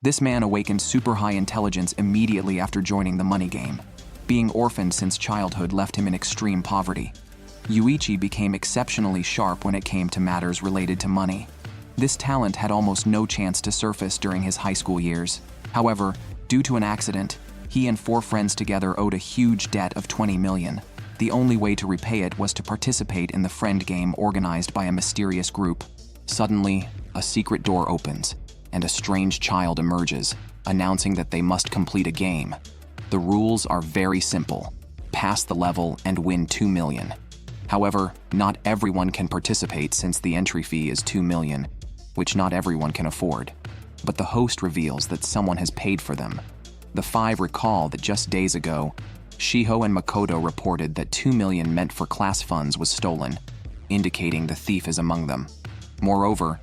This man awakened super high intelligence immediately after joining the money game. Being orphaned since childhood left him in extreme poverty. Yuichi became exceptionally sharp when it came to matters related to money. This talent had almost no chance to surface during his high school years. However, due to an accident, he and 4 friends together owed a huge debt of 20 million. The only way to repay it was to participate in the friend game organized by a mysterious group. Suddenly, a secret door opens, and a strange child emerges, announcing that they must complete a game. The rules are very simple. Pass the level and win 2 million. However, not everyone can participate since the entry fee is 2 million, which not everyone can afford. But the host reveals that someone has paid for them. The 5 recall that just days ago, Shiho and Makoto reported that 2 million meant for class funds was stolen, indicating the thief is among them. Moreover,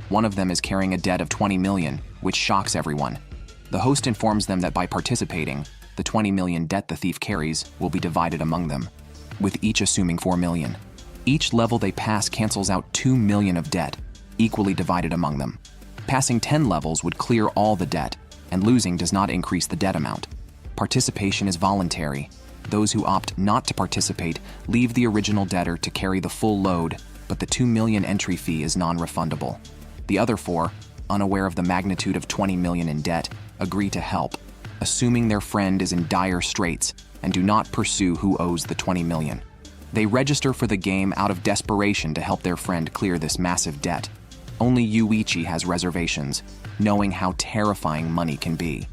one of them is carrying a debt of 20 million, which shocks everyone. The host informs them that by participating, the 20 million debt the thief carries will be divided among them, with each assuming 4 million. Each level they pass cancels out 2 million of debt, equally divided among them. Passing 10 levels would clear all the debt, and losing does not increase the debt amount. Participation is voluntary. Those who opt not to participate leave the original debtor to carry the full load, but the 2 million entry fee is non-refundable. The other 4, unaware of the magnitude of 20 million in debt, agree to help, assuming their friend is in dire straits, and do not pursue who owes the 20 million. They register for the game out of desperation to help their friend clear this massive debt. Only Yuichi has reservations, knowing how terrifying money can be.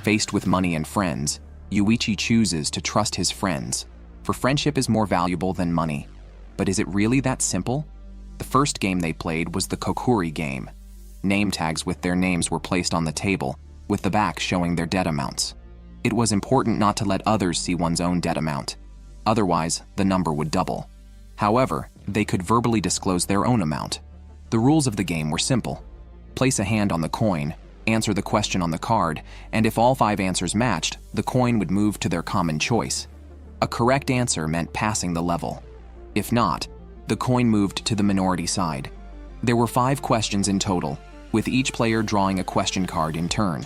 Faced with money and friends, Yuichi chooses to trust his friends, for friendship is more valuable than money. But is it really that simple? The first game they played was the Kokuri game. Name tags with their names were placed on the table, with the back showing their debt amounts. It was important not to let others see one's own debt amount. Otherwise, the number would double. However, they could verbally disclose their own amount. The rules of the game were simple. Place a hand on the coin, answer the question on the card, and if all 5 answers matched, the coin would move to their common choice. A correct answer meant passing the level. If not, the coin moved to the minority side. There were 5 questions in total, with each player drawing a question card in turn.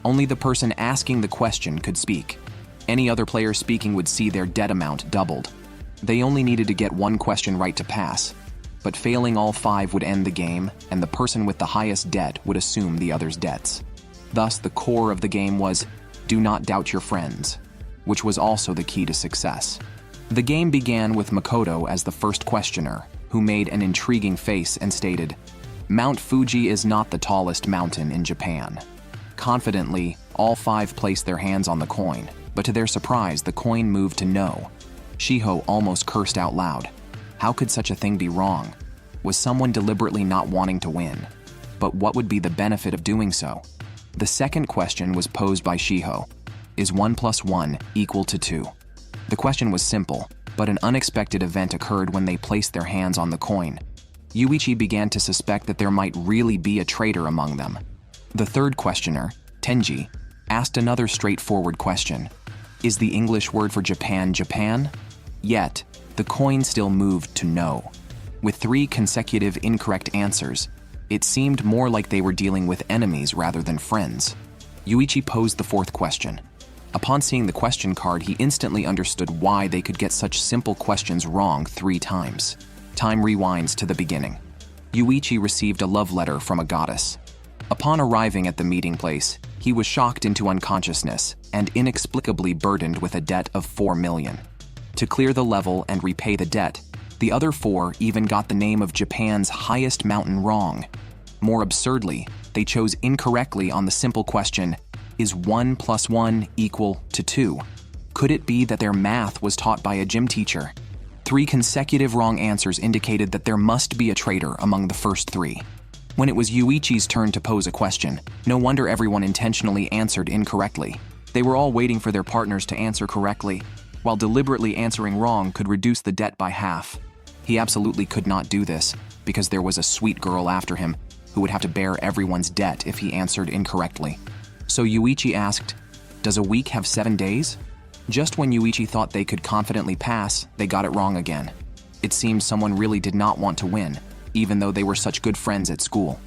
Only the person asking the question could speak. Any other player speaking would see their debt amount doubled. They only needed to get 1 question right to pass, but failing all 5 would end the game, and the person with the highest debt would assume the other's debts. Thus, the core of the game was, do not doubt your friends, which was also the key to success. The game began with Makoto as the first questioner, who made an intriguing face and stated, Mount Fuji is not the tallest mountain in Japan. Confidently, all 5 placed their hands on the coin, but to their surprise, the coin moved to no. Shiho almost cursed out loud. How could such a thing be wrong? Was someone deliberately not wanting to win? But what would be the benefit of doing so? The second question was posed by Shiho. Is 1 + 1 equal to 2? The question was simple, but an unexpected event occurred when they placed their hands on the coin. Yuichi began to suspect that there might really be a traitor among them. The third questioner, Tenji, asked another straightforward question. Is the English word for Japan, Japan? Yet, the coin still moved to no. With 3 consecutive incorrect answers, it seemed more like they were dealing with enemies rather than friends. Yuichi posed the 4th question. Upon seeing the question card, he instantly understood why they could get such simple questions wrong 3 times. Time rewinds to the beginning. Yuichi received a love letter from a goddess. Upon arriving at the meeting place, he was shocked into unconsciousness and inexplicably burdened with a debt of 4 million. To clear the level and repay the debt, the other 4 even got the name of Japan's highest mountain wrong. More absurdly, they chose incorrectly on the simple question, is 1 + 1 equal to 2? Could it be that their math was taught by a gym teacher? 3 consecutive wrong answers indicated that there must be a traitor among the first 3. When it was Yuichi's turn to pose a question, no wonder everyone intentionally answered incorrectly. They were all waiting for their partners to answer correctly, while deliberately answering wrong could reduce the debt by half. He absolutely could not do this, because there was a sweet girl after him who would have to bear everyone's debt if he answered incorrectly. So Yuichi asked, does a week have 7 days? Just when Yuichi thought they could confidently pass, they got it wrong again. It seemed someone really did not want to win, even though they were such good friends at school.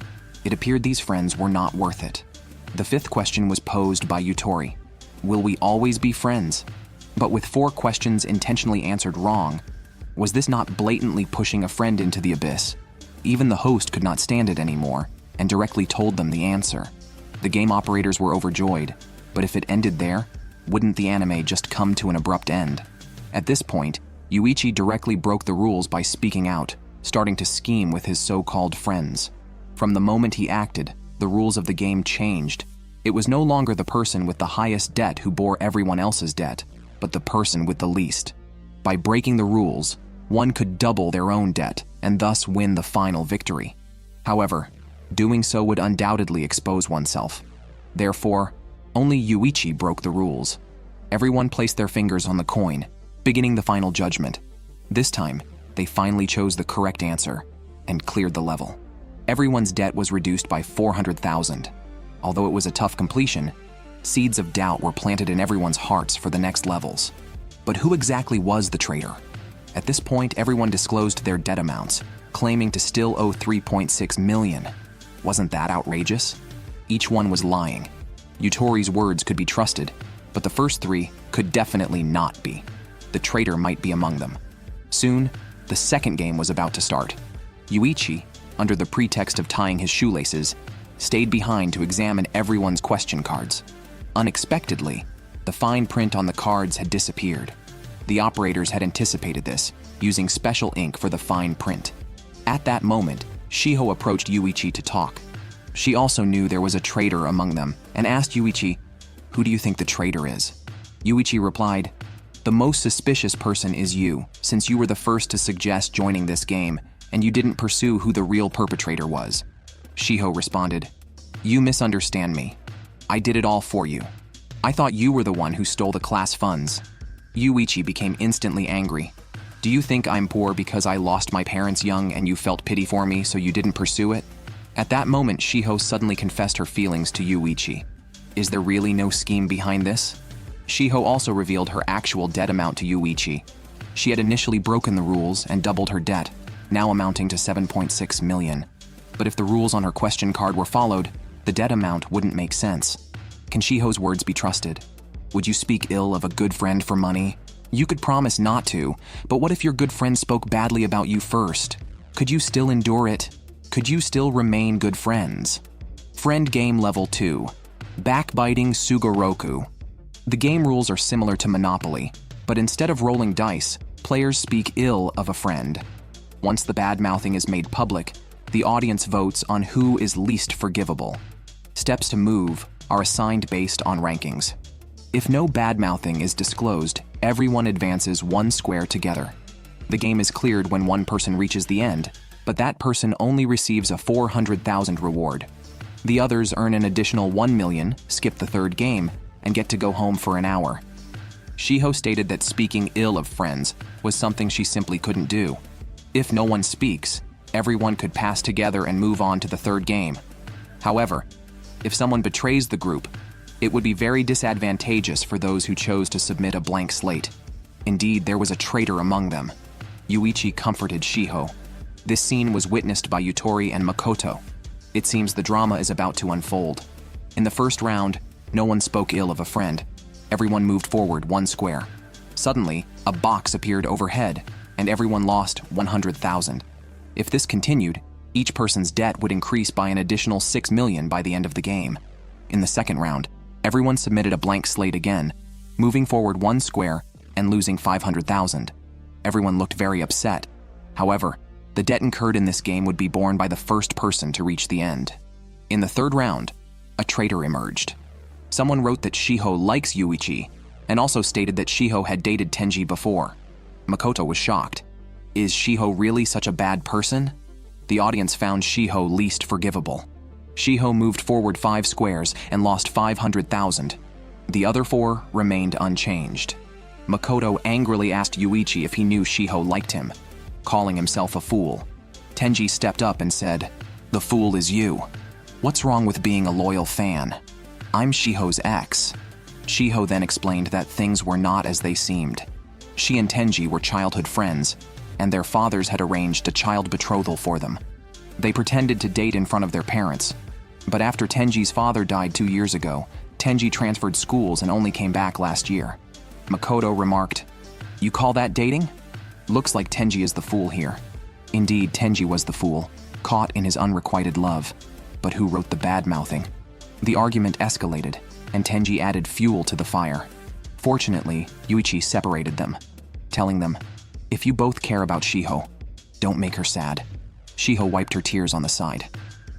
It appeared these friends were not worth it. The fifth question was posed by Yutori. Will we always be friends? But with 4 questions intentionally answered wrong, was this not blatantly pushing a friend into the abyss? Even the host could not stand it anymore and directly told them the answer. The game operators were overjoyed, but if it ended there, wouldn't the anime just come to an abrupt end? At this point, Yuichi directly broke the rules by speaking out, starting to scheme with his so-called friends. From the moment he acted, the rules of the game changed. It was no longer the person with the highest debt who bore everyone else's debt, but the person with the least. By breaking the rules, one could double their own debt and thus win the final victory. However, doing so would undoubtedly expose oneself. Therefore, only Yuichi broke the rules. Everyone placed their fingers on the coin, beginning the final judgment. This time, they finally chose the correct answer and cleared the level. Everyone's debt was reduced by 400,000. Although it was a tough completion, seeds of doubt were planted in everyone's hearts for the next levels. But who exactly was the traitor? At this point, everyone disclosed their debt amounts, claiming to still owe 3.6 million. Wasn't that outrageous? Each one was lying. Yutori's words could be trusted, but the first 3 could definitely not be. The traitor might be among them. Soon, the second game was about to start. Yuichi, under the pretext of tying his shoelaces, stayed behind to examine everyone's question cards. Unexpectedly, the fine print on the cards had disappeared. The operators had anticipated this, using special ink for the fine print. At that moment, Shiho approached Yuichi to talk. She also knew there was a traitor among them and asked Yuichi, "Who do you think the traitor is?" Yuichi replied, "The most suspicious person is you, since you were the first to suggest joining this game and you didn't pursue who the real perpetrator was." Shiho responded, "You misunderstand me. I did it all for you. I thought you were the one who stole the class funds." Yuichi became instantly angry. "Do you think I'm poor because I lost my parents young and you felt pity for me so you didn't pursue it?" At that moment, Shiho suddenly confessed her feelings to Yuichi. Is there really no scheme behind this? Shiho also revealed her actual debt amount to Yuichi. She had initially broken the rules and doubled her debt, now amounting to 7.6 million. But if the rules on her question card were followed, the debt amount wouldn't make sense. Can Shiho's words be trusted? Would you speak ill of a good friend for money? You could promise not to, but what if your good friend spoke badly about you first? Could you still endure it? Could you still remain good friends? Friend Game Level 2. Backbiting Sugoroku. The game rules are similar to Monopoly, but instead of rolling dice, players speak ill of a friend. Once the bad-mouthing is made public, the audience votes on who is least forgivable. Steps to move are assigned based on rankings. If no bad-mouthing is disclosed, everyone advances 1 square together. The game is cleared when one person reaches the end, but that person only receives a 400,000 reward. The others earn an additional 1 million, skip the third game, and get to go home for an hour. Shiho stated that speaking ill of friends was something she simply couldn't do. If no one speaks, everyone could pass together and move on to the third game. However, if someone betrays the group, it would be very disadvantageous for those who chose to submit a blank slate. Indeed, there was a traitor among them. Yuichi comforted Shiho. This scene was witnessed by Yutori and Makoto. It seems the drama is about to unfold. In the first round, no one spoke ill of a friend. Everyone moved forward 1 square. Suddenly, a box appeared overhead, and everyone lost 100,000. If this continued, each person's debt would increase by an additional 6 million by the end of the game. In the second round, everyone submitted a blank slate again, moving forward 1 square and losing 500,000. Everyone looked very upset. However, the debt incurred in this game would be borne by the first person to reach the end. In the third round, a traitor emerged. Someone wrote that Shiho likes Yuichi, and also stated that Shiho had dated Tenji before. Makoto was shocked. Is Shiho really such a bad person? The audience found Shiho least forgivable. Shiho moved forward 5 squares and lost 500,000. The other 4 remained unchanged. Makoto angrily asked Yuichi if he knew Shiho liked him, calling himself a fool. Tenji stepped up and said, "The fool is you. What's wrong with being a loyal fan? I'm Shiho's ex." Shiho then explained that things were not as they seemed. She and Tenji were childhood friends, and their fathers had arranged a child betrothal for them. They pretended to date in front of their parents. But after Tenji's father died 2 years ago, Tenji transferred schools and only came back last year. Makoto remarked, "You call that dating? Looks like Tenji is the fool here." Indeed, Tenji was the fool, caught in his unrequited love. But who wrote the bad-mouthing? The argument escalated, and Tenji added fuel to the fire. Fortunately, Yuichi separated them, telling them, "If you both care about Shiho, don't make her sad." Shiho wiped her tears on the side.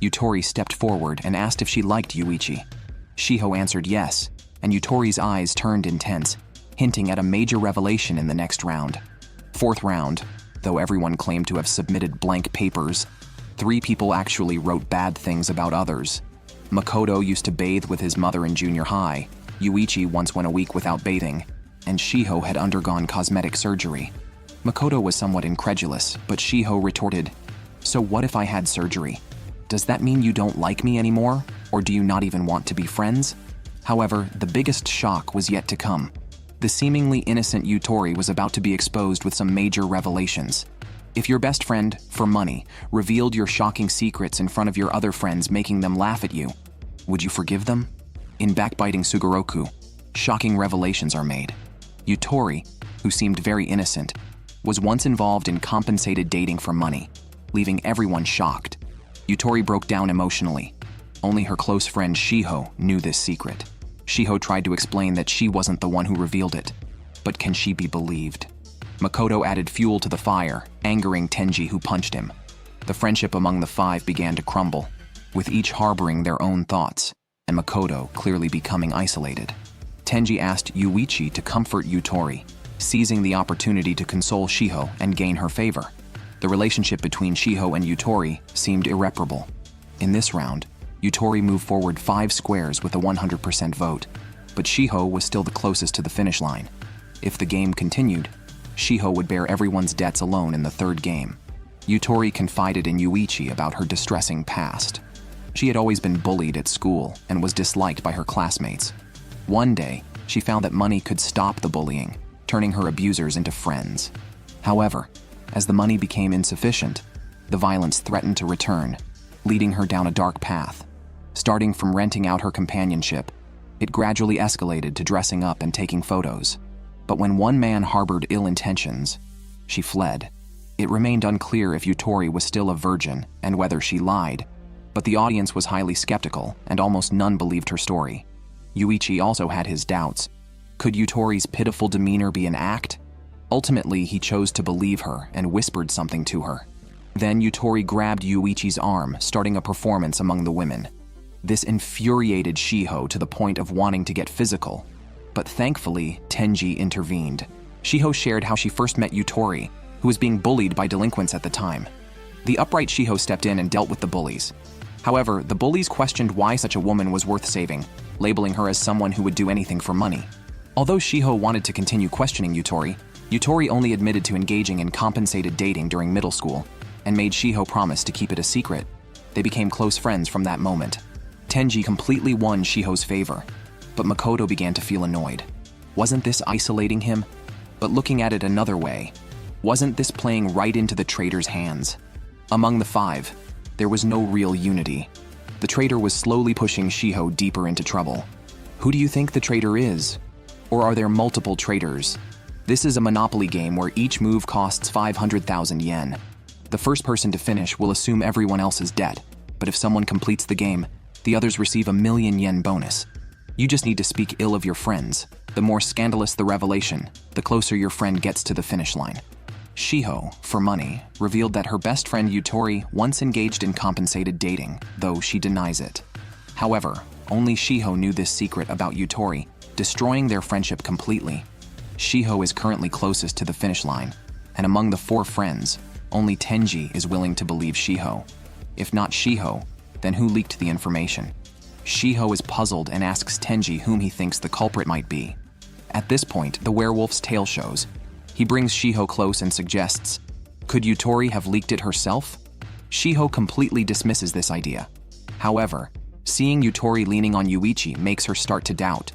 Yutori stepped forward and asked if she liked Yuichi. Shiho answered yes, and Yutori's eyes turned intense, hinting at a major revelation in the next round. Fourth round, though everyone claimed to have submitted blank papers, 3 people actually wrote bad things about others. Makoto used to bathe with his mother in junior high, Yuichi once went a week without bathing, and Shiho had undergone cosmetic surgery. Makoto was somewhat incredulous, but Shiho retorted, "So what if I had surgery? Does that mean you don't like me anymore, or do you not even want to be friends?" However, the biggest shock was yet to come. The seemingly innocent Yutori was about to be exposed with some major revelations. If your best friend, for money, revealed your shocking secrets in front of your other friends, making them laugh at you, would you forgive them? In Backbiting Sugoroku, shocking revelations are made. Yutori, who seemed very innocent, was once involved in compensated dating for money, leaving everyone shocked. Yutori broke down emotionally. Only her close friend Shiho knew this secret. Shiho tried to explain that she wasn't the one who revealed it. But can she be believed? Makoto added fuel to the fire, angering Tenji, who punched him. The friendship among the 5 began to crumble, with each harboring their own thoughts, and Makoto clearly becoming isolated. Tenji asked Yuichi to comfort Yutori, seizing the opportunity to console Shiho and gain her favor. The relationship between Shiho and Yutori seemed irreparable. In this round, Yutori moved forward 5 squares with a 100% vote, but Shiho was still the closest to the finish line. If the game continued, Shiho would bear everyone's debts alone in the 3rd game. Yutori confided in Yuichi about her distressing past. She had always been bullied at school and was disliked by her classmates. One day, she found that money could stop the bullying, turning her abusers into friends. However, as the money became insufficient, the violence threatened to return, leading her down a dark path. Starting from renting out her companionship, it gradually escalated to dressing up and taking photos. But when one man harbored ill intentions, she fled. It remained unclear if Yutori was still a virgin and whether she lied, but the audience was highly skeptical and almost none believed her story. Yuichi also had his doubts. Could Yutori's pitiful demeanor be an act? Ultimately, he chose to believe her and whispered something to her. Then Yutori grabbed Yuichi's arm, starting a performance among the women. This infuriated Shiho to the point of wanting to get physical. But thankfully, Tenji intervened. Shiho shared how she first met Yutori, who was being bullied by delinquents at the time. The upright Shiho stepped in and dealt with the bullies. However, the bullies questioned why such a woman was worth saving, labeling her as someone who would do anything for money. Although Shiho wanted to continue questioning Yutori, Yutori only admitted to engaging in compensated dating during middle school and made Shiho promise to keep it a secret. They became close friends from that moment. Tenji completely won Shiho's favor, but Makoto began to feel annoyed. Wasn't this isolating him? But looking at it another way, wasn't this playing right into the traitor's hands? Among the 5, there was no real unity. The traitor was slowly pushing Shiho deeper into trouble. Who do you think the traitor is? Or are there multiple traitors? This is a Monopoly game where each move costs 500,000 yen. The first person to finish will assume everyone else's debt, but if someone completes the game, the others receive a 1,000,000 yen bonus. You just need to speak ill of your friends. The more scandalous the revelation, the closer your friend gets to the finish line. Shiho, for money, revealed that her best friend Yutori once engaged in compensated dating, though she denies it. However, only Shiho knew this secret about Yutori, destroying their friendship completely. Shiho is currently closest to the finish line, and among the 4 friends, only Tenji is willing to believe Shiho. If not Shiho, then who leaked the information? Shiho is puzzled and asks Tenji whom he thinks the culprit might be. At this point, the werewolf's tail shows. He brings Shiho close and suggests, could Yutori have leaked it herself? Shiho completely dismisses this idea. However, seeing Yutori leaning on Yuichi makes her start to doubt.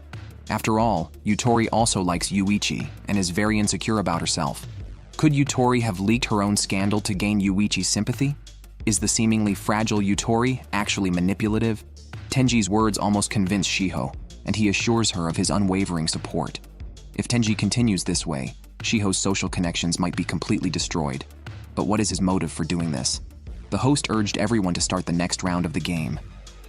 After all, Yutori also likes Yuichi and is very insecure about herself. Could Yutori have leaked her own scandal to gain Yuichi's sympathy? Is the seemingly fragile Yutori actually manipulative? Tenji's words almost convince Shiho, and he assures her of his unwavering support. If Tenji continues this way, Shiho's social connections might be completely destroyed. But what is his motive for doing this? The host urged everyone to start the next round of the game.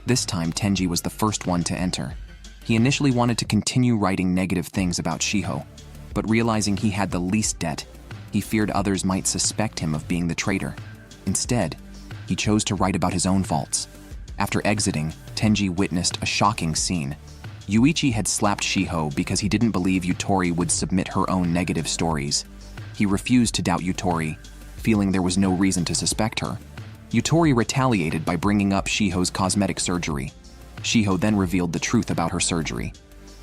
This time, Tenji was the first one to enter. He initially wanted to continue writing negative things about Shiho, but realizing he had the least debt, he feared others might suspect him of being the traitor. Instead, he chose to write about his own faults. After exiting, Tenji witnessed a shocking scene. Yuichi had slapped Shiho because he didn't believe Yutori would submit her own negative stories. He refused to doubt Yutori, feeling there was no reason to suspect her. Yutori retaliated by bringing up Shiho's cosmetic surgery. Shiho then revealed the truth about her surgery.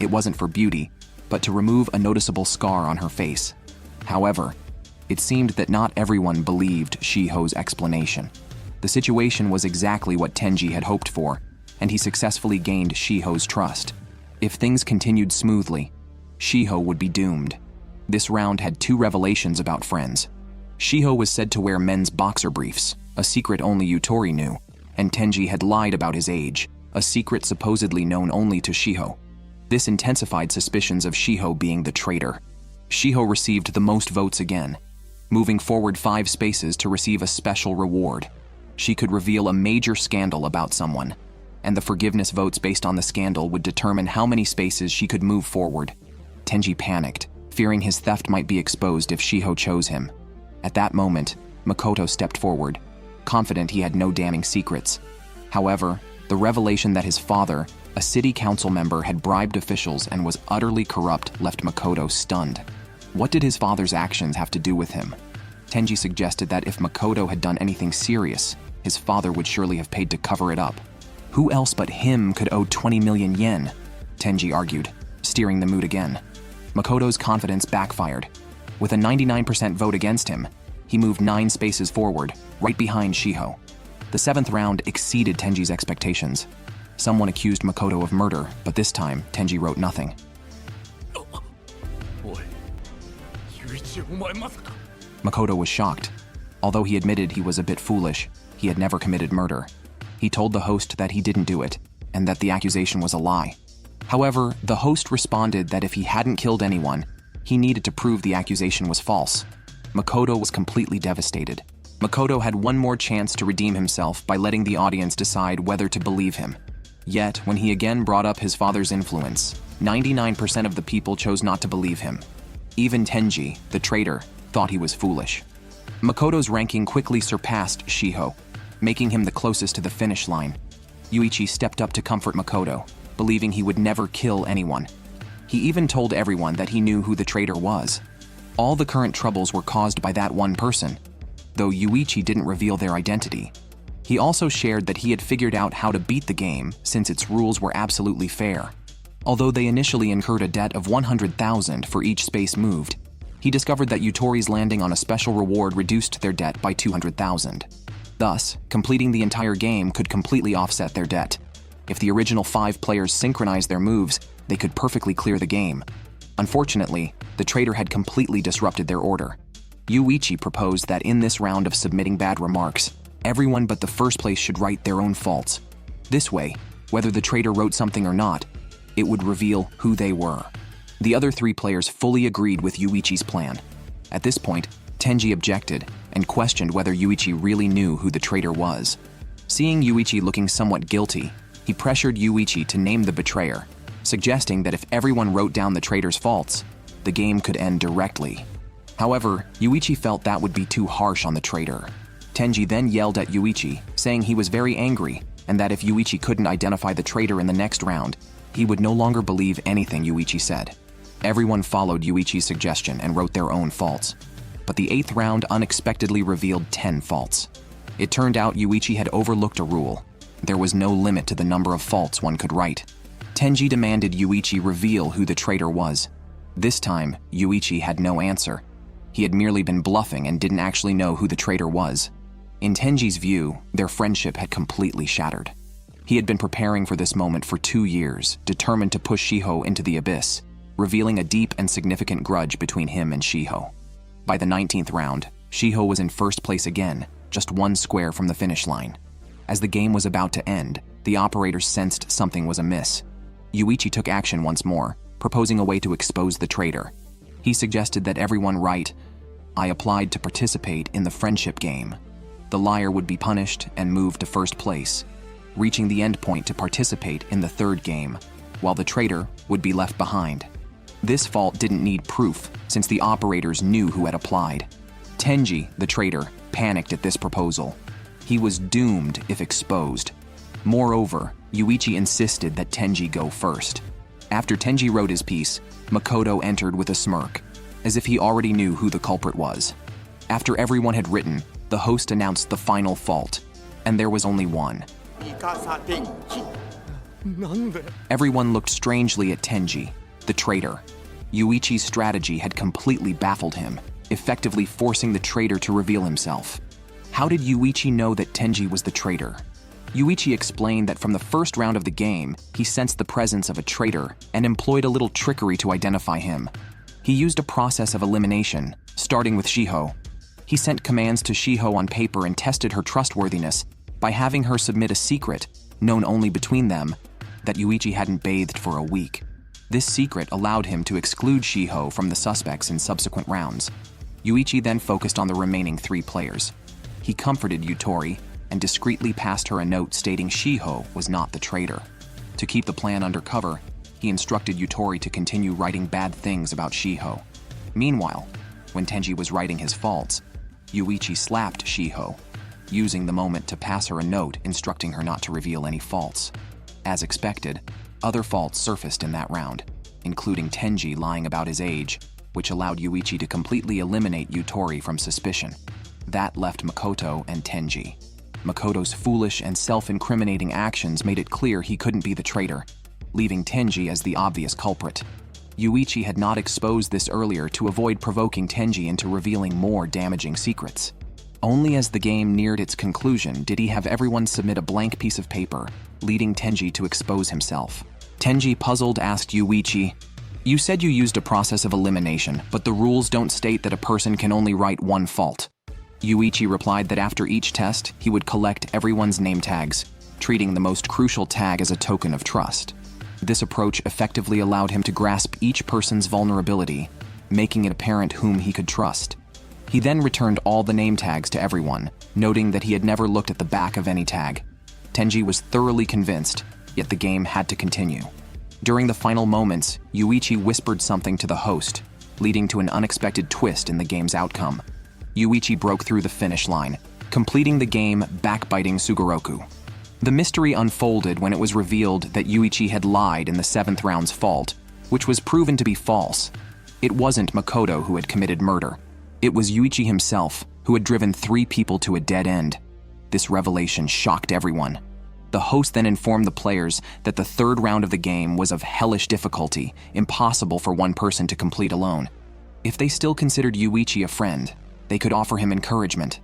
It wasn't for beauty, but to remove a noticeable scar on her face. However, it seemed that not everyone believed Shiho's explanation. The situation was exactly what Tenji had hoped for, and he successfully gained Shiho's trust. If things continued smoothly, Shiho would be doomed. This round had two revelations about friends. Shiho was said to wear men's boxer briefs, a secret only Yutori knew, and Tenji had lied about his age, a secret supposedly known only to Shiho. This intensified suspicions of Shiho being the traitor. Shiho received the most votes again, moving forward 5 spaces to receive a special reward. She could reveal a major scandal about someone, and the forgiveness votes based on the scandal would determine how many spaces she could move forward. Tenji panicked, fearing his theft might be exposed if Shiho chose him. At that moment, Makoto stepped forward, confident he had no damning secrets. However, the revelation that his father, a city council member, had bribed officials and was utterly corrupt left Makoto stunned. What did his father's actions have to do with him? Tenji suggested that if Makoto had done anything serious, his father would surely have paid to cover it up. Who else but him could owe 20 million yen? Tenji argued, steering the mood again. Makoto's confidence backfired. With a 99% vote against him, he moved 9 spaces forward, right behind Shiho. The 7th round exceeded Tenji's expectations. Someone accused Makoto of murder, but this time, Tenji wrote nothing. Makoto was shocked. Although he admitted he was a bit foolish, he had never committed murder. He told the host that he didn't do it, and that the accusation was a lie. However, the host responded that if he hadn't killed anyone, he needed to prove the accusation was false. Makoto was completely devastated. Makoto had one more chance to redeem himself by letting the audience decide whether to believe him. Yet, when he again brought up his father's influence, 99% of the people chose not to believe him. Even Tenji, the traitor, thought he was foolish. Makoto's ranking quickly surpassed Shiho, making him the closest to the finish line. Yuichi stepped up to comfort Makoto, believing he would never kill anyone. He even told everyone that he knew who the traitor was. All the current troubles were caused by that one person, though Yuichi didn't reveal their identity. He also shared that he had figured out how to beat the game since its rules were absolutely fair. Although they initially incurred a debt of 100,000 for each space moved, he discovered that Yutori's landing on a special reward reduced their debt by 200,000. Thus, completing the entire game could completely offset their debt. If the original 5 players synchronized their moves, they could perfectly clear the game. Unfortunately, the traitor had completely disrupted their order. Yuichi proposed that in this round of submitting bad remarks, everyone but the first place should write their own faults. This way, whether the traitor wrote something or not, it would reveal who they were. The other 3 players fully agreed with Yuichi's plan. At this point, Tenji objected and questioned whether Yuichi really knew who the traitor was. Seeing Yuichi looking somewhat guilty, he pressured Yuichi to name the betrayer, suggesting that if everyone wrote down the traitor's faults, the game could end directly. However, Yuichi felt that would be too harsh on the traitor. Tenji then yelled at Yuichi, saying he was very angry and that if Yuichi couldn't identify the traitor in the next round, he would no longer believe anything Yuichi said. Everyone followed Yuichi's suggestion and wrote their own faults. But the 8th round unexpectedly revealed 10 faults. It turned out Yuichi had overlooked a rule. There was no limit to the number of faults one could write. Tenji demanded Yuichi reveal who the traitor was. This time, Yuichi had no answer. He had merely been bluffing and didn't actually know who the traitor was. In Tenji's view, their friendship had completely shattered. He had been preparing for this moment for 2 years, determined to push Shiho into the abyss, revealing a deep and significant grudge between him and Shiho. By the 19th round, Shiho was in first place again, just 1 square from the finish line. As the game was about to end, The operators sensed something was amiss. Yuichi took action once more, proposing a way to expose the traitor. He suggested that everyone write, "I applied to participate in the friendship game." The liar would be punished and moved to first place, reaching the end point to participate in the third game, while the traitor would be left behind. This fault didn't need proof, since the operators knew who had applied. Tenji, the traitor, panicked at this proposal. He was doomed if exposed. Moreover, Yuichi insisted that Tenji go first. After Tenji wrote his piece, Makoto entered with a smirk, as if he already knew who the culprit was. After everyone had written, the host announced the final fault, and there was only one. Everyone looked strangely at Tenji, the traitor. Yuichi's strategy had completely baffled him, effectively forcing the traitor to reveal himself. How did Yuichi know that Tenji was the traitor? Yuichi explained that from the first round of the game, he sensed the presence of a traitor and employed a little trickery to identify him. He used a process of elimination, starting with Shiho. He sent commands to Shiho on paper and tested her trustworthiness by having her submit a secret, known only between them, that Yuichi hadn't bathed for a week. This secret allowed him to exclude Shiho from the suspects in subsequent rounds. Yuichi then focused on the remaining 3 players. He comforted Yutori and discreetly passed her a note stating Shiho was not the traitor. To keep the plan undercover, he instructed Yutori to continue writing bad things about Shiho. Meanwhile, when Tenji was writing his faults, Yuichi slapped Shiho, using the moment to pass her a note instructing her not to reveal any faults. As expected, other faults surfaced in that round, including Tenji lying about his age, which allowed Yuichi to completely eliminate Yutori from suspicion. That left Makoto and Tenji. Makoto's foolish and self-incriminating actions made it clear he couldn't be the traitor, leaving Tenji as the obvious culprit. Yuichi had not exposed this earlier to avoid provoking Tenji into revealing more damaging secrets. Only as the game neared its conclusion did he have everyone submit a blank piece of paper, leading Tenji to expose himself. Tenji, puzzled, asked Yuichi, "You said you used a process of elimination, but the rules don't state that a person can only write one fault." Yuichi replied that after each test, he would collect everyone's name tags, treating the most crucial tag as a token of trust. This approach effectively allowed him to grasp each person's vulnerability, making it apparent whom he could trust. He then returned all the name tags to everyone, noting that he had never looked at the back of any tag. Tenji was thoroughly convinced, yet the game had to continue. During the final moments, Yuichi whispered something to the host, leading to an unexpected twist in the game's outcome. Yuichi broke through the finish line, completing the game backbiting Sugoroku. The mystery unfolded when it was revealed that Yuichi had lied in the 7th round's fault, which was proven to be false. It wasn't Makoto who had committed murder. It was Yuichi himself, who had driven 3 people to a dead end. This revelation shocked everyone. The host then informed the players that the 3rd round of the game was of hellish difficulty, impossible for one person to complete alone. If they still considered Yuichi a friend, they could offer him encouragement.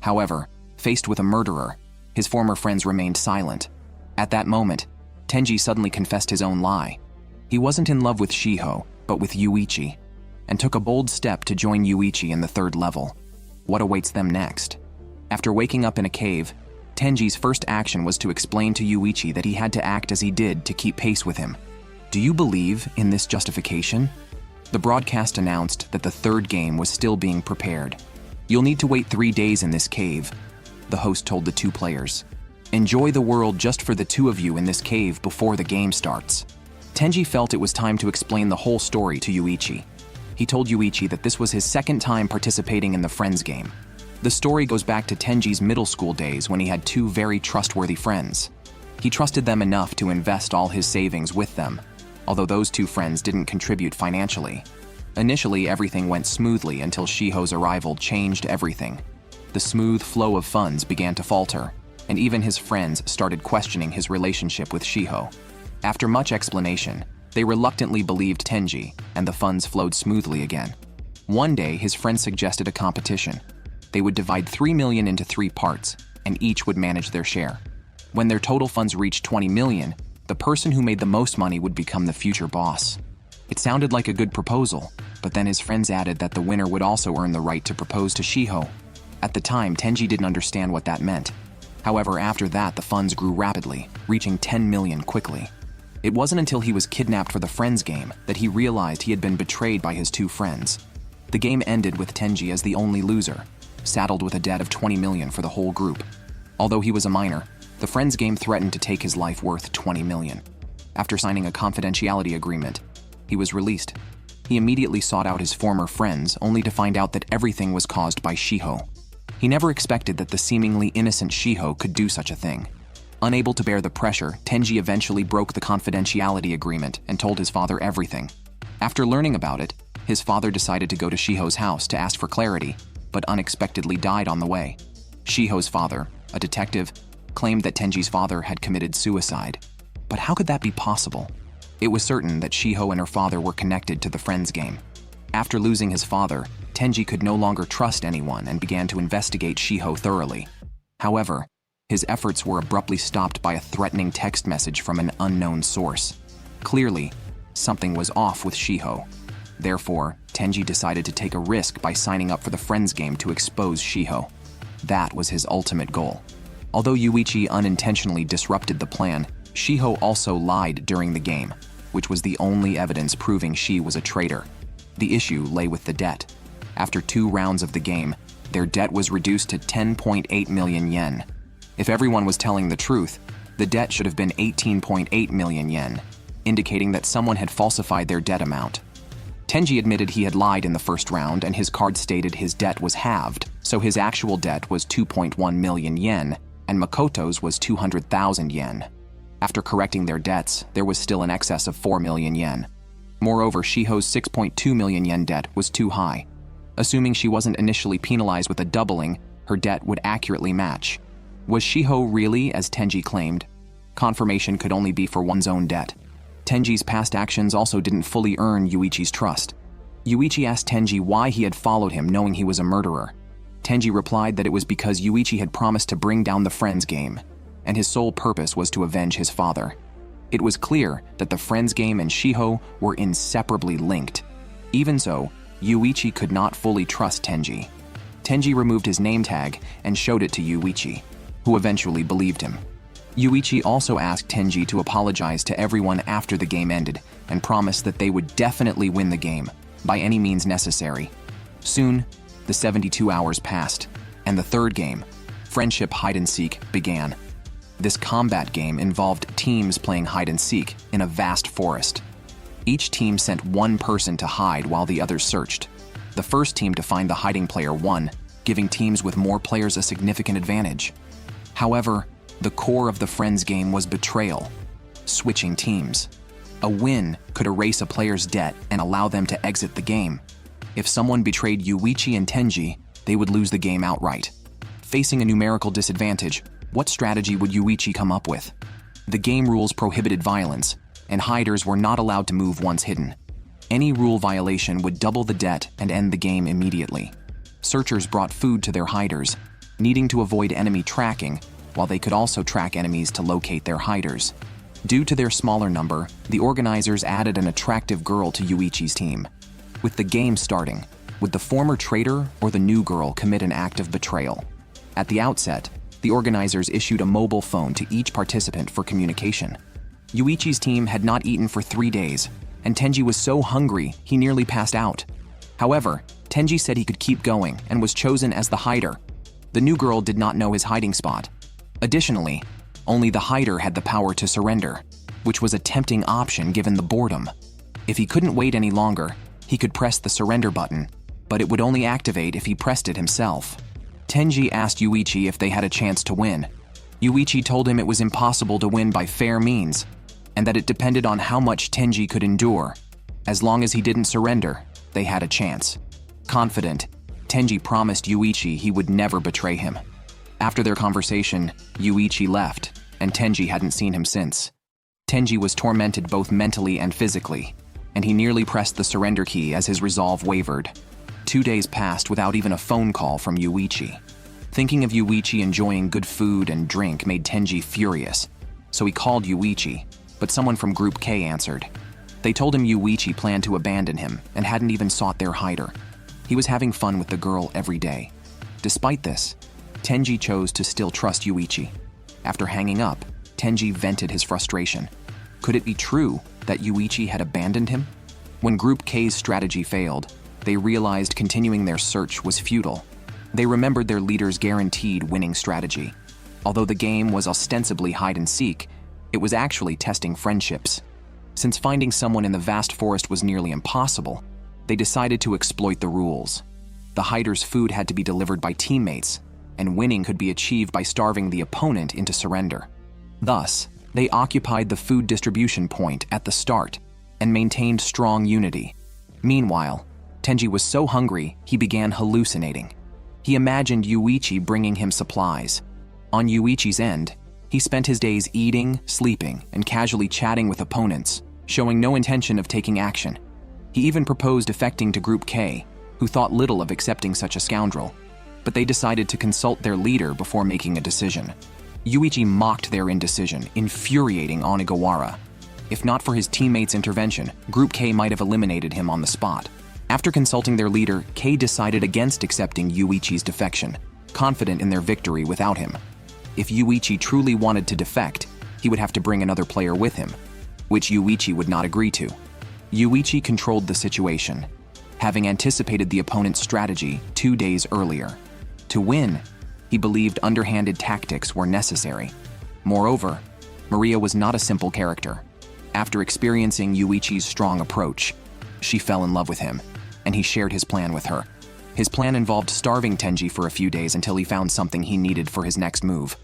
However, faced with a murderer, his former friends remained silent. At that moment, Tenji suddenly confessed his own lie. He wasn't in love with Shiho, but with Yuichi, and took a bold step to join Yuichi in the 3rd level. What awaits them next? After waking up in a cave, Tenji's first action was to explain to Yuichi that he had to act as he did to keep pace with him. Do you believe in this justification? The broadcast announced that the 3rd game was still being prepared. You'll need to wait 3 days in this cave, the host told the 2 players. Enjoy the world just for the 2 of you in this cave before the game starts. Tenji felt it was time to explain the whole story to Yuichi. He told Yuichi that this was his 2nd time participating in the Friends game. The story goes back to Tenji's middle school days when he had 2 very trustworthy friends. He trusted them enough to invest all his savings with them, although those 2 friends didn't contribute financially. Initially, everything went smoothly until Shiho's arrival changed everything. The smooth flow of funds began to falter, and even his friends started questioning his relationship with Shiho. After much explanation, they reluctantly believed Tenji, and the funds flowed smoothly again. One day, his friends suggested a competition. They would divide 3 million into 3 parts, and each would manage their share. When their total funds reached 20 million, the person who made the most money would become the future boss. It sounded like a good proposal, but then his friends added that the winner would also earn the right to propose to Shiho. At the time, Tenji didn't understand what that meant. However, after that, the funds grew rapidly, reaching 10 million quickly. It wasn't until he was kidnapped for the Friends game that he realized he had been betrayed by his two friends. The game ended with Tenji as the only loser, saddled with a debt of 20 million for the whole group. Although he was a minor, the Friends game threatened to take his life worth 20 million. After signing a confidentiality agreement, he was released. He immediately sought out his former friends, only to find out that everything was caused by Shiho. He never expected that the seemingly innocent Shiho could do such a thing. Unable to bear the pressure, Tenji eventually broke the confidentiality agreement and told his father everything. After learning about it, his father decided to go to Shiho's house to ask for clarity, but unexpectedly died on the way. Shiho's father, a detective, claimed that Tenji's father had committed suicide. But how could that be possible? It was certain that Shiho and her father were connected to the Friends game. After losing his father, Tenji could no longer trust anyone and began to investigate Shiho thoroughly. However, his efforts were abruptly stopped by a threatening text message from an unknown source. Clearly, something was off with Shiho. Therefore, Tenji decided to take a risk by signing up for the Friends game to expose Shiho. That was his ultimate goal. Although Yuichi unintentionally disrupted the plan, Shiho also lied during the game, which was the only evidence proving she was a traitor. The issue lay with the debt. After 2 rounds of the game, their debt was reduced to 10.8 million yen. If everyone was telling the truth, the debt should have been 18.8 million yen, indicating that someone had falsified their debt amount. Tenji admitted he had lied in the first round, and his card stated his debt was halved, so his actual debt was 2.1 million yen, and Makoto's was 200,000 yen. After correcting their debts, there was still an excess of 4 million yen. Moreover, Shiho's 6.2 million yen debt was too high. Assuming she wasn't initially penalized with a doubling, her debt would accurately match. Was Shiho really as Tenji claimed? Confirmation could only be for one's own debt. Tenji's past actions also didn't fully earn Yuichi's trust. Yuichi asked Tenji why he had followed him knowing he was a murderer. Tenji replied that it was because Yuichi had promised to bring down the Friends game, and his sole purpose was to avenge his father. It was clear that the Friends game and Shiho were inseparably linked. Even so, Yuichi could not fully trust Tenji. Tenji removed his name tag and showed it to Yuichi, who eventually believed him. Yuichi also asked Tenji to apologize to everyone after the game ended and promised that they would definitely win the game, by any means necessary. Soon, the 72 hours passed, and the third game, Friendship Hide-and-Seek, began. This combat game involved teams playing hide-and-seek in a vast forest. Each team sent one person to hide while the others searched. The first team to find the hiding player won, giving teams with more players a significant advantage. However, the core of the Friends game was betrayal, switching teams. A win could erase a player's debt and allow them to exit the game. If someone betrayed Yuichi and Tenji, they would lose the game outright. Facing a numerical disadvantage, what strategy would Yuichi come up with? The game rules prohibited violence, and hiders were not allowed to move once hidden. Any rule violation would double the debt and end the game immediately. Searchers brought food to their hiders, needing to avoid enemy tracking, while they could also track enemies to locate their hiders. Due to their smaller number, the organizers added an attractive girl to Yuichi's team. With the game starting, would the former traitor or the new girl commit an act of betrayal? At the outset, the organizers issued a mobile phone to each participant for communication. Yuichi's team had not eaten for 3 days, and Tenji was so hungry he nearly passed out. However, Tenji said he could keep going and was chosen as the hider. The new girl did not know his hiding spot. Additionally, only the hider had the power to surrender, which was a tempting option given the boredom. If he couldn't wait any longer, he could press the surrender button, but it would only activate if he pressed it himself. Tenji asked Yuichi if they had a chance to win. Yuichi told him it was impossible to win by fair means, and that it depended on how much Tenji could endure. As long as he didn't surrender, they had a chance. Confident, Tenji promised Yuichi he would never betray him. After their conversation, Yuichi left, and Tenji hadn't seen him since. Tenji was tormented both mentally and physically, and he nearly pressed the surrender key as his resolve wavered. 2 days passed without even a phone call from Yuichi. Thinking of Yuichi enjoying good food and drink made Tenji furious, so he called Yuichi, but someone from Group K answered. They told him Yuichi planned to abandon him and hadn't even sought their hider. He was having fun with the girl every day. Despite this, Tenji chose to still trust Yuichi. After hanging up, Tenji vented his frustration. Could it be true that Yuichi had abandoned him? When Group K's strategy failed, they realized continuing their search was futile. They remembered their leader's guaranteed winning strategy. Although the game was ostensibly hide-and-seek, it was actually testing friendships. Since finding someone in the vast forest was nearly impossible, they decided to exploit the rules. The hider's food had to be delivered by teammates, and winning could be achieved by starving the opponent into surrender. Thus, they occupied the food distribution point at the start and maintained strong unity. Meanwhile, Tenji was so hungry he began hallucinating. He imagined Yuichi bringing him supplies. On Yuichi's end, he spent his days eating, sleeping, and casually chatting with opponents, showing no intention of taking action. He even proposed defecting to Group K, who thought little of accepting such a scoundrel, but they decided to consult their leader before making a decision. Yuichi mocked their indecision, infuriating Onigawara. If not for his teammates' intervention, Group K might have eliminated him on the spot. After consulting their leader, K decided against accepting Yuichi's defection, confident in their victory without him. If Yuichi truly wanted to defect, he would have to bring another player with him, which Yuichi would not agree to. Yuichi controlled the situation, having anticipated the opponent's strategy 2 days earlier. To win, he believed underhanded tactics were necessary. Moreover, Maria was not a simple character. After experiencing Yuichi's strong approach, she fell in love with him, and he shared his plan with her. His plan involved starving Tenji for a few days until he found something he needed for his next move.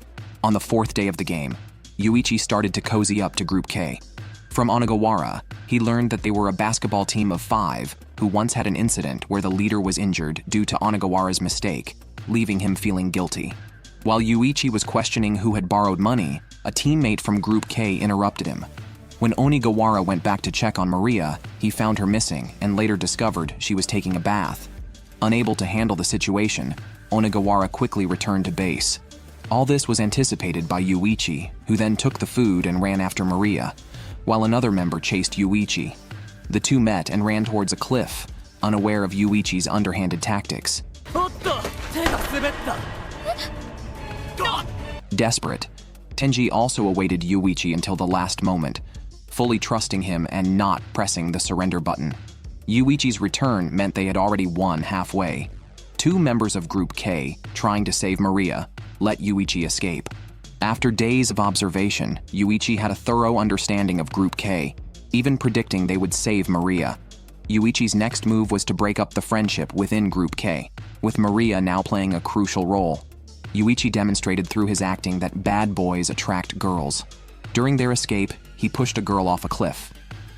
On the 4th day of the game, Yuichi started to cozy up to Group K. From Onigawara, he learned that they were a basketball team of 5 who once had an incident where the leader was injured due to Onigawara's mistake, leaving him feeling guilty. While Yuichi was questioning who had borrowed money, a teammate from Group K interrupted him. When Onigawara went back to check on Maria, he found her missing and later discovered she was taking a bath. Unable to handle the situation, Onigawara quickly returned to base. All this was anticipated by Yuichi, who then took the food and ran after Maria, while another member chased Yuichi. The two met and ran towards a cliff, unaware of Yuichi's underhanded tactics. Desperate, Tenji also awaited Yuichi until the last moment, fully trusting him and not pressing the surrender button. Yuichi's return meant they had already won halfway. 2 members of Group K, trying to save Maria, let Yuichi escape. After days of observation, Yuichi had a thorough understanding of Group K, even predicting they would save Maria. Yuichi's next move was to break up the friendship within Group K, with Maria now playing a crucial role. Yuichi demonstrated through his acting that bad boys attract girls. During their escape, he pushed a girl off a cliff.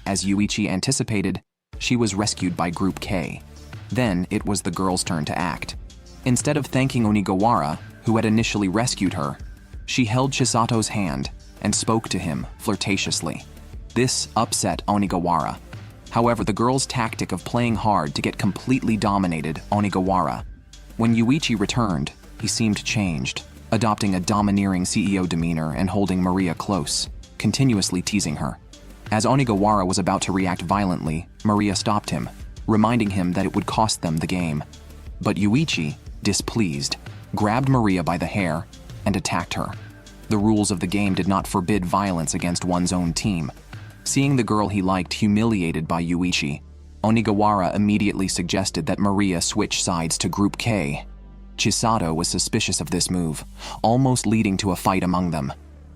As Yuichi anticipated, she was rescued by Group K. Then it was the girl's turn to act. Instead of thanking Onigawara, who had initially rescued her, she held Chisato's hand and spoke to him flirtatiously. This upset Onigawara. However, the girl's tactic of playing hard to get completely dominated Onigawara. When Yuichi returned, he seemed changed, adopting a domineering CEO demeanor and holding Maria close, continuously teasing her. As Onigawara was about to react violently, Maria stopped him, reminding him that it would cost them the game. But Yuichi, displeased, grabbed Maria by the hair and attacked her. The rules of the game did not forbid violence against one's own team. Seeing the girl he liked humiliated by Yuichi, Onigawara immediately suggested that Maria switch sides to Group K. Chisato was suspicious of this move, almost leading to a fight among them.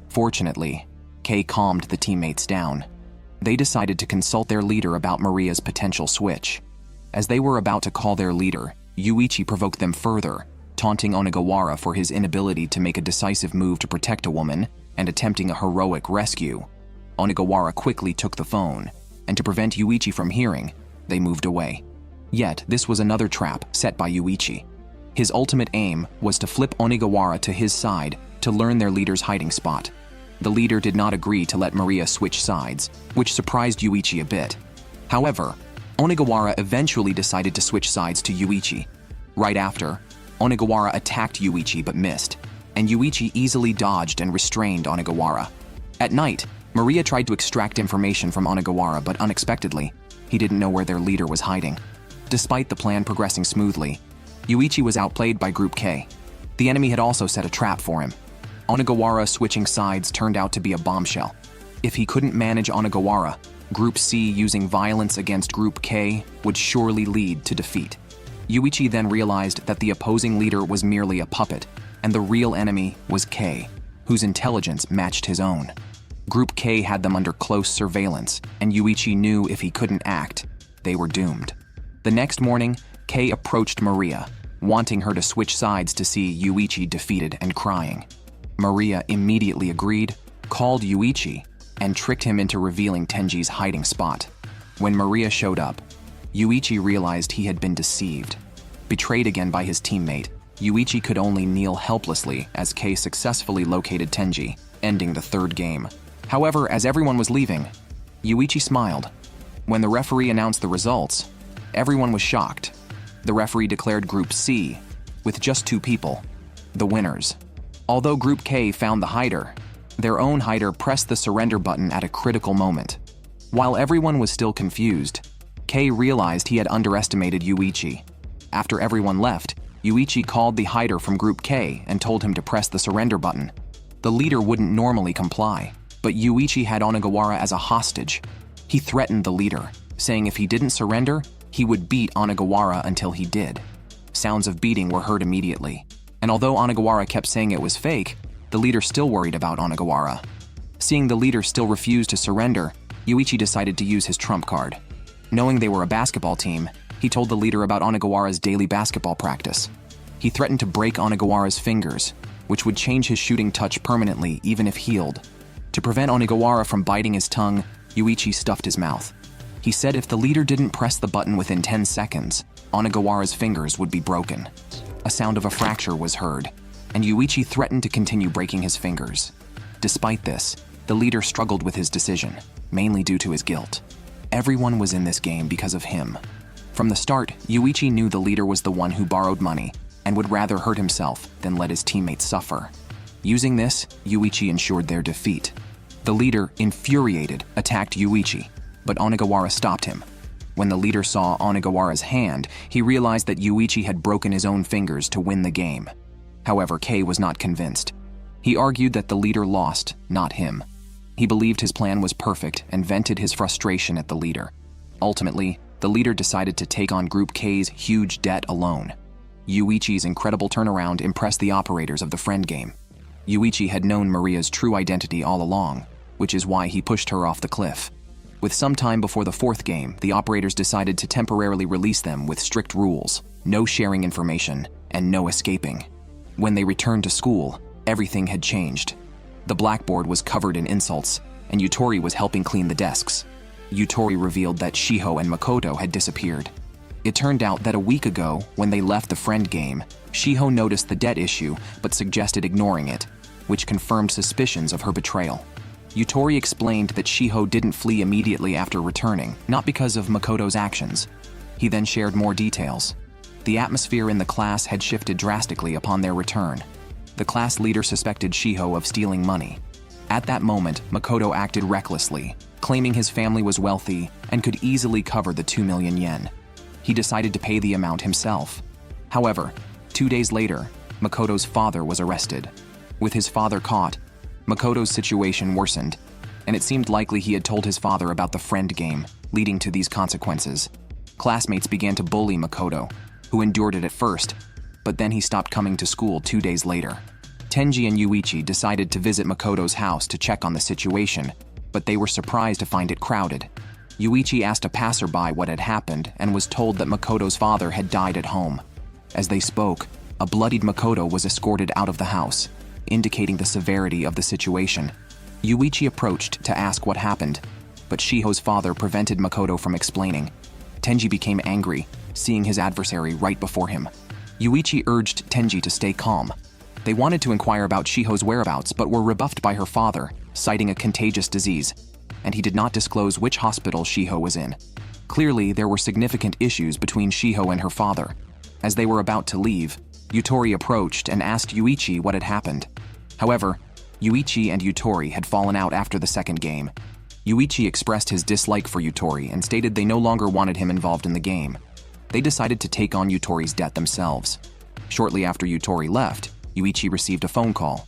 Fortunately, K calmed the teammates down. They decided to consult their leader about Maria's potential switch. As they were about to call their leader, Yuichi provoked them further, taunting Onigawara for his inability to make a decisive move to protect a woman and attempting a heroic rescue. Onigawara quickly took the phone, and to prevent Yuichi from hearing, they moved away. Yet, this was another trap set by Yuichi. His ultimate aim was to flip Onigawara to his side to learn their leader's hiding spot. The leader did not agree to let Maria switch sides, which surprised Yuichi a bit. However, Onigawara eventually decided to switch sides to Yuichi. Right after, Onigawara attacked Yuichi but missed, and Yuichi easily dodged and restrained Onigawara. At night, Maria tried to extract information from Onigawara, but unexpectedly, he didn't know where their leader was hiding. Despite the plan progressing smoothly, Yuichi was outplayed by Group K. The enemy had also set a trap for him. Onigawara switching sides turned out to be a bombshell. If he couldn't manage Onigawara, Group C using violence against Group K would surely lead to defeat. Yuichi then realized that the opposing leader was merely a puppet, and the real enemy was K, whose intelligence matched his own. Group K had them under close surveillance, and Yuichi knew if he couldn't act, they were doomed. The next morning, K approached Maria, wanting her to switch sides to see Yuichi defeated and crying. Maria immediately agreed, called Yuichi, and tricked him into revealing Tenji's hiding spot. When Maria showed up, Yuichi realized he had been deceived. Betrayed again by his teammate, Yuichi could only kneel helplessly as Kei successfully located Tenji, ending the third game. However, as everyone was leaving, Yuichi smiled. When the referee announced the results, everyone was shocked. The referee declared Group C, with just 2 people, the winners. Although Group K found the hider, their own hider pressed the surrender button at a critical moment. While everyone was still confused, Kei realized he had underestimated Yuichi. After everyone left, Yuichi called the hider from Group K and told him to press the surrender button. The leader wouldn't normally comply, but Yuichi had Onigawara as a hostage. He threatened the leader, saying if he didn't surrender, he would beat Onigawara until he did. Sounds of beating were heard immediately, and although Onigawara kept saying it was fake, the leader still worried about Onigawara. Seeing the leader still refuse to surrender, Yuichi decided to use his trump card. Knowing they were a basketball team, he told the leader about Onigawara's daily basketball practice. He threatened to break Onigawara's fingers, which would change his shooting touch permanently even if healed. To prevent Onigawara from biting his tongue, Yuichi stuffed his mouth. He said if the leader didn't press the button within 10 seconds, Onigawara's fingers would be broken. A sound of a fracture was heard, and Yuichi threatened to continue breaking his fingers. Despite this, the leader struggled with his decision, mainly due to his guilt. Everyone was in this game because of him. From the start, Yuichi knew the leader was the one who borrowed money and would rather hurt himself than let his teammates suffer. Using this, Yuichi ensured their defeat. The leader, infuriated, attacked Yuichi, but Onigawara stopped him. When the leader saw Onigawara's hand, he realized that Yuichi had broken his own fingers to win the game. However, Kei was not convinced. He argued that the leader lost, not him. He believed his plan was perfect and vented his frustration at the leader. Ultimately, the leader decided to take on Group K's huge debt alone. Yuichi's incredible turnaround impressed the operators of the friend game. Yuichi had known Maria's true identity all along, which is why he pushed her off the cliff. With some time before the 4th game, the operators decided to temporarily release them with strict rules, no sharing information, and no escaping. When they returned to school, everything had changed. The blackboard was covered in insults, and Yutori was helping clean the desks. Yutori revealed that Shiho and Makoto had disappeared. It turned out that a week ago, when they left the friend game, Shiho noticed the debt issue but suggested ignoring it, which confirmed suspicions of her betrayal. Yutori explained that Shiho didn't flee immediately after returning, not because of Makoto's actions. He then shared more details. The atmosphere in the class had shifted drastically upon their return. The class leader suspected Shiho of stealing money. At that moment, Makoto acted recklessly, claiming his family was wealthy and could easily cover the 2 million yen. He decided to pay the amount himself. However, 2 days later, Makoto's father was arrested. With his father caught, Makoto's situation worsened, and it seemed likely he had told his father about the friend game, leading to these consequences. Classmates began to bully Makoto, who endured it at first, but then he stopped coming to school 2 days later. Tenji and Yuichi decided to visit Makoto's house to check on the situation, but they were surprised to find it crowded. Yuichi asked a passerby what had happened and was told that Makoto's father had died at home. As they spoke, a bloodied Makoto was escorted out of the house, indicating the severity of the situation. Yuichi approached to ask what happened, but Shiho's father prevented Makoto from explaining. Tenji became angry, seeing his adversary right before him. Yuichi urged Tenji to stay calm. They wanted to inquire about Shiho's whereabouts but were rebuffed by her father, citing a contagious disease, and he did not disclose which hospital Shiho was in. Clearly, there were significant issues between Shiho and her father. As they were about to leave, Yutori approached and asked Yuichi what had happened. However, Yuichi and Yutori had fallen out after the second game. Yuichi expressed his dislike for Yutori and stated they no longer wanted him involved in the game. They decided to take on Yutori's debt themselves. Shortly after Yutori left, Yuichi received a phone call.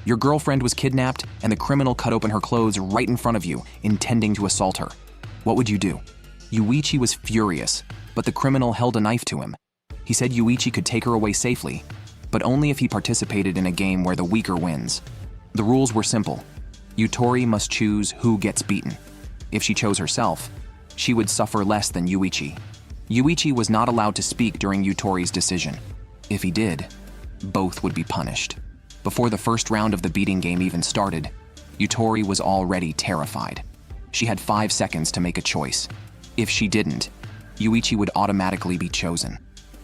Your girlfriend was kidnapped, and the criminal cut open her clothes right in front of you, intending to assault her. What would you do? Yuichi was furious, but the criminal held a knife to him. He said Yuichi could take her away safely, but only if he participated in a game where the weaker wins. The rules were simple. Yutori must choose who gets beaten. If she chose herself, she would suffer less than Yuichi. Yuichi was not allowed to speak during Yutori's decision. If he did, both would be punished. Before the first round of the beating game even started, Yutori was already terrified. She had 5 seconds to make a choice. If she didn't, Yuichi would automatically be chosen.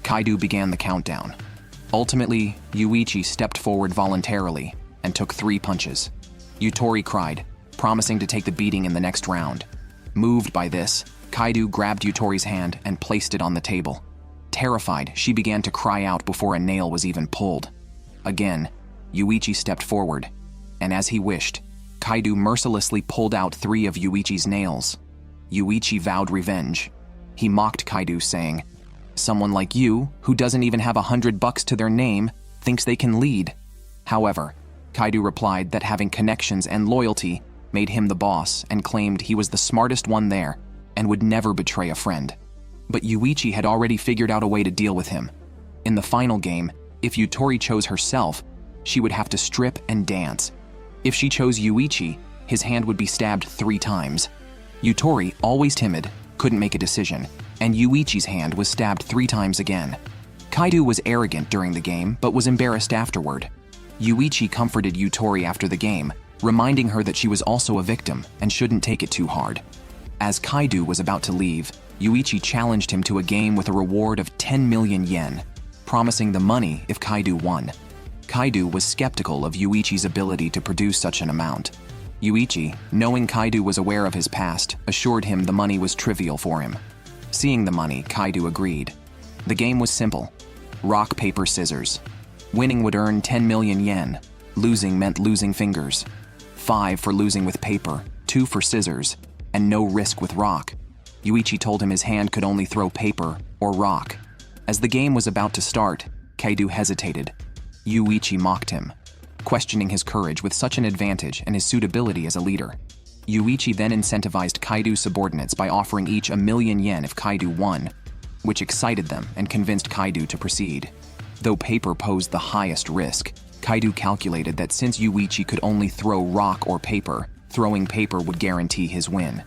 Kaido began the countdown. Ultimately, Yuichi stepped forward voluntarily and took 3 punches. Yutori cried, promising to take the beating in the next round. Moved by this, Kaido grabbed Yutori's hand and placed it on the table. Terrified, she began to cry out before a nail was even pulled. Again, Yuichi stepped forward, and as he wished, Kaido mercilessly pulled out 3 of Yuichi's nails. Yuichi vowed revenge. He mocked Kaido, saying, "Someone like you, who doesn't even have $100 to their name, thinks they can lead." However, Kaido replied that having connections and loyalty made him the boss and claimed he was the smartest one there and would never betray a friend. But Yuichi had already figured out a way to deal with him. In the final game, if Yutori chose herself, she would have to strip and dance. If she chose Yuichi, his hand would be stabbed 3 times. Yutori, always timid, couldn't make a decision, and Yuichi's hand was stabbed 3 times again. Kaido was arrogant during the game, but was embarrassed afterward. Yuichi comforted Yutori after the game, reminding her that she was also a victim and shouldn't take it too hard. As Kaido was about to leave, Yuichi challenged him to a game with a reward of 10 million yen, promising the money if Kaido won. Kaido was skeptical of Yuichi's ability to produce such an amount. Yuichi, knowing Kaido was aware of his past, assured him the money was trivial for him. Seeing the money, Kaido agreed. The game was simple. Rock, paper, scissors. Winning would earn 10 million yen. Losing meant losing fingers. 5 for losing with paper, 2 for scissors, and no risk with rock. Yuichi told him his hand could only throw paper or rock. As the game was about to start, Kaido hesitated. Yuichi mocked him, questioning his courage with such an advantage and his suitability as a leader. Yuichi then incentivized Kaido's subordinates by offering each 1 million yen if Kaido won, which excited them and convinced Kaido to proceed. Though paper posed the highest risk, Kaido calculated that since Yuichi could only throw rock or paper, throwing paper would guarantee his win.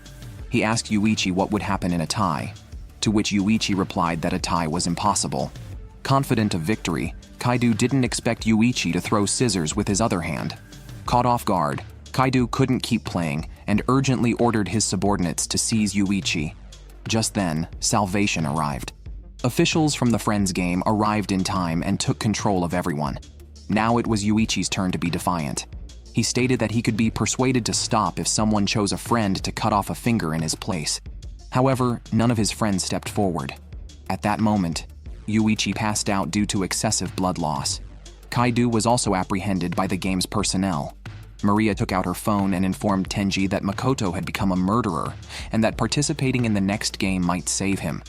He asked Yuichi what would happen in a tie, to which Yuichi replied that a tie was impossible. Confident of victory, Kaido didn't expect Yuichi to throw scissors with his other hand. Caught off guard, Kaido couldn't keep playing and urgently ordered his subordinates to seize Yuichi. Just then, salvation arrived. Officials from the Friends game arrived in time and took control of everyone. Now it was Yuichi's turn to be defiant. He stated that he could be persuaded to stop if someone chose a friend to cut off a finger in his place. However, none of his friends stepped forward. At that moment, Yuichi passed out due to excessive blood loss. Kaido was also apprehended by the game's personnel. Maria took out her phone and informed Tenji that Makoto had become a murderer and that participating in the next game might save him.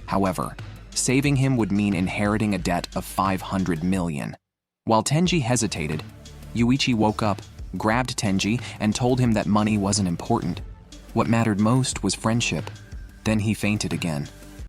However, saving him would mean inheriting a debt of 500 million. While Tenji hesitated, Yuichi woke up, grabbed Tenji, and told him that money wasn't important. What mattered most was friendship. Then he fainted again.